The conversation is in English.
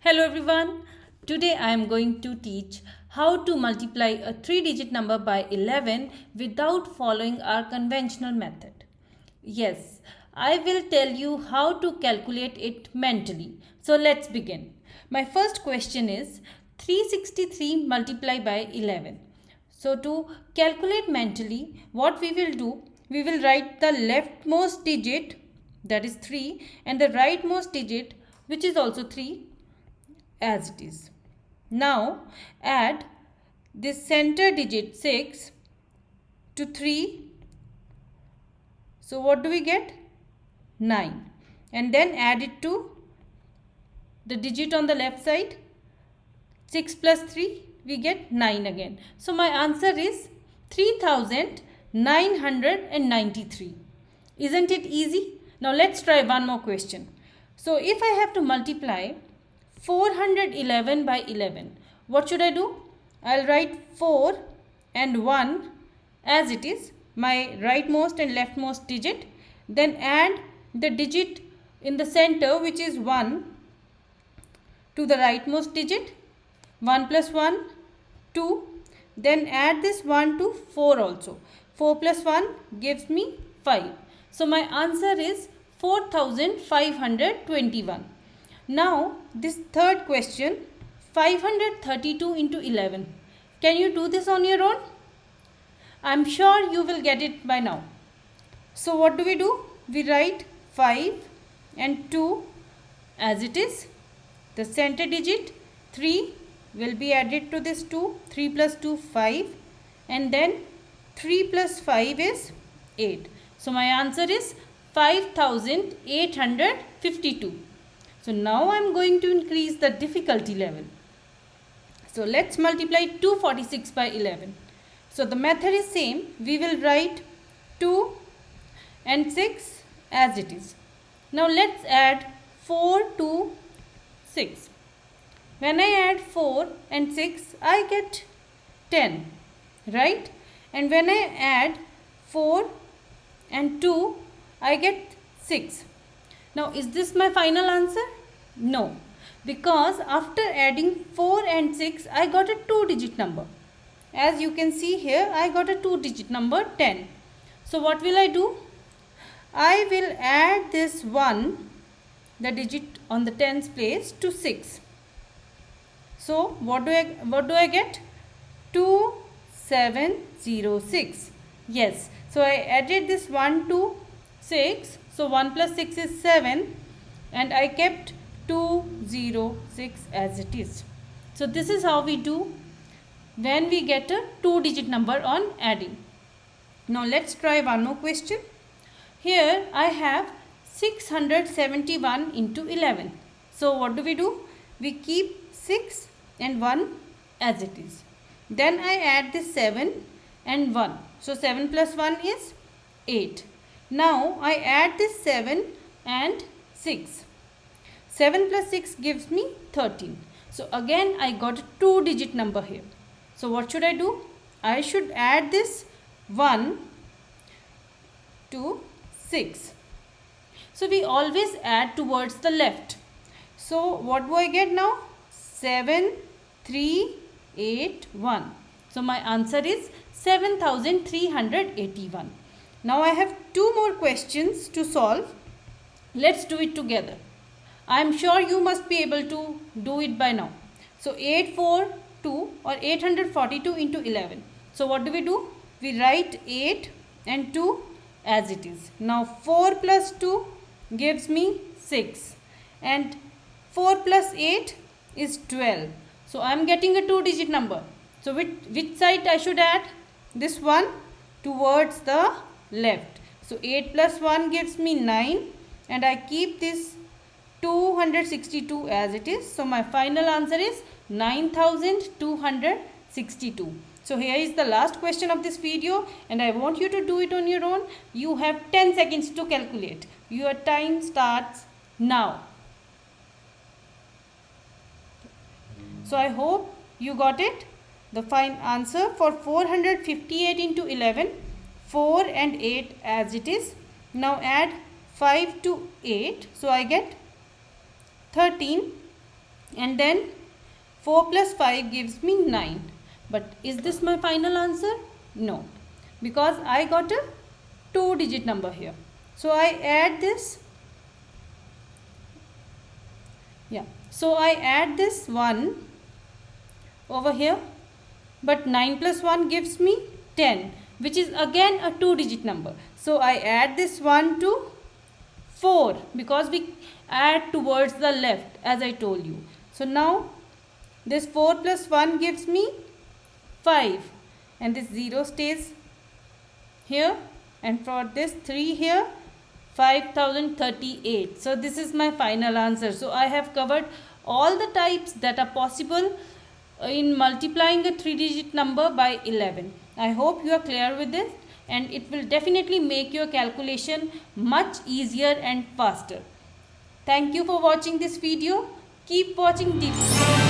Hello everyone. Today I am going to teach how to multiply a 3-digit number by 11 without following our conventional method. Yes, I will tell you how to calculate it mentally. So let's begin. My first question is 363 multiplied by 11. So to calculate mentally, what we will do, we will write the leftmost digit, that is 3, and the rightmost digit, which is also 3, as it is. Now add this center digit 6 to 3. So what do we get? 9. And then add it to the digit on the left side. 6 plus 3, we get 9 again. So my answer is 3993. Isn't it easy? Now let's try one more question. So if I have to multiply 411 by 11, what should I do? I'll write 4 and 1 as it is, my rightmost and leftmost digit. Then add the digit in the center, which is 1, to the rightmost digit. 1 plus 1, 2. Then add this 1 to 4 also. 4 plus 1 gives me 5. So my answer is 4521. Now this third question, 532 into 11. Can you do this on your own? I'm sure you will get it by now. So what do? We write 5 and 2 as it is. The center digit 3 will be added to this 2. 3 plus 2, 5. And then 3 plus 5 is 8. So my answer is 5852. So now I am going to increase the difficulty level. So let's multiply 246 by 11. So the method is same. We will write 2 and 6 as it is. Now let's add 4 to 6. When I add 4 and 6, I get 10, right? And when I add 4 and 2, I get 6. Now is this my final answer? No, because after adding 4 and 6, I got a 2-digit number. As you can see here, I got a 2-digit number 10. So what will I do? I will add this 1, the digit on the tens place, to 6. So what do I get? 2706. Yes. So I added this 1 to 6. So 1 plus 6 is 7. And I kept 206 as it is. So this is how we do when we get a 2-digit number on adding. Now let's try one more question. Here I have 671 into 11. So what do? We keep 6 and 1 as it is. Then I add this 7 and 1. So 7 plus 1 is 8. Now I add this 7 and 6. 7 plus 6 gives me 13. So again I got a 2-digit number here. So what should I do? I should add this 1 to 6. So we always add towards the left. So what do I get now? 7381. So my answer is 7381. Now I have 2 more questions to solve. Let's do it together. I am sure you must be able to do it by now. So 842 or 842 into 11. So what do? We write 8 and 2 as it is. Now 4 plus 2 gives me 6. And 4 plus 8 is 12. So I am getting a 2-digit number. So which side I should add? This one towards the left. So 8 plus 1 gives me 9. And I keep this 262 as it is. So my final answer is 9262. So here is the last question of this video, and I want you to do it on your own. You have 10 seconds to calculate. Your time starts now. So I hope you got it. The final answer for 458 into 11, 4 and 8 as it is. Now add 5 to 8. So I get 13 and then 4 plus 5 gives me 9. But is this my final answer? No, because I got a 2-digit number here. So I add this. Yeah, so I add this 1 over here, but 9 plus 1 gives me 10, which is again a 2-digit number. So I add this 1 to 4 because we add towards the left, as I told you. So now this 4 plus 1 gives me 5, and this 0 stays here, and for this 3 here, 5038. So this is my final answer. So I have covered all the types that are possible in multiplying a 3-digit number by 11. I hope you are clear with this, and it will definitely make your calculation much easier and faster. Thank you for watching this video. Keep watching Deepti.